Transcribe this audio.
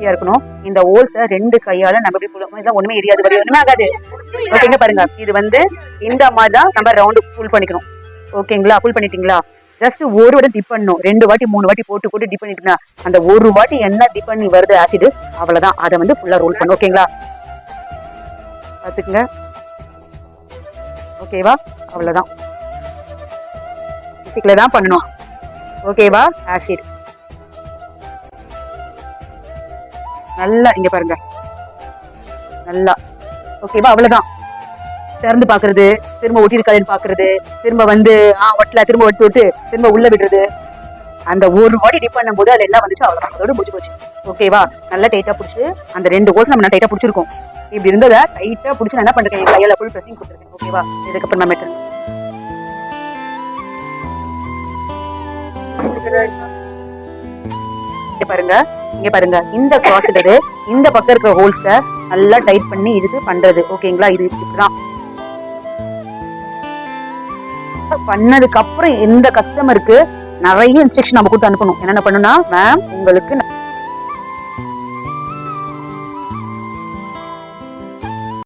இருக்கணும். இந்த ஹோல்ஸ 2 கையால நம்ம இப்படி புல் இதெல்லாம் ஒண்ணுமே எரியாது, ஒண்ணுமே ஆகாது. ஓகேங்க பாருங்க. இது வந்து இந்த மாதிரி தான் நம்ம ரவுண்ட் புல் பண்ணிக்கணும். ஓகேங்களா? புல் பண்ணிட்டீங்களா? ஜஸ்ட் ஒரு வாட்டி டிப் பண்ணணும். 2 வாட்டி 3 வாட்டி போட்டு டிப் பண்ணிட்டீங்கன்னா அந்த ஒரு வாட்டி என்ன டிப் பண்ணி வருது ஆசிட் அவ்வளவுதான். அதை வந்து ஃபுல்லா ரோல் பண்ணும். ஓகேங்களா? பாத்துக்குங்க. ஓகேவா? அவ்வளவுதான். பேசிக்ல தான் பண்ணணும். ஓகேவா? ஆசிட் நல்லா இங்க பாருங்க. நல்லா ஓகேவா? அவ்வளவுதான். திறந்து பாக்குறது, திரும்ப ஒட்டி இருக்காதுன்னு பாக்குறது, திரும்ப வந்து ஒட்டல திரும்ப ஒட்டி விட்டு திரும்ப உள்ள விடுறது. அந்த ஒரு வாட்டி டிப் பண்ணும் போது அதுல எல்லாம் வந்துச்சு, அவ்வளவுதான். அதோட முடிச்சு போச்சு. ஓகேவா? நல்லா டைட்டா பிடிச்சி அந்த 2 ஹோல்ஸ் நம்ம டைட்டா பிடிச்சிருக்கோம். இப்படி இருந்ததை டைட்டா பிடிச்சி நான் என்ன பண்றேன், கையில ஃபுல் பிரஸிங் கொடுத்துருக்கேன். ஓகேவா? இதுக்கப்புறம் நம்ம பாருங்க. இங்க பாருங்க. இந்த கிராஸ் இந்த பக்கம் இருக்கிற ஹோல்ஸ நல்லா டைட் பண்ணி இதுக்கு பண்றது. ஓகேங்களா? இது இப்படிதான் பண்ணதுக்கு அப்புறம் இந்த கஸ்டமருக்கு நிறைய இன்ஸ்ட்ரக்ஷன் நம்ம கொடுத்து அனுப்பணும். என்னென்ன பண்ணணும்னா, மேம் உங்களுக்கு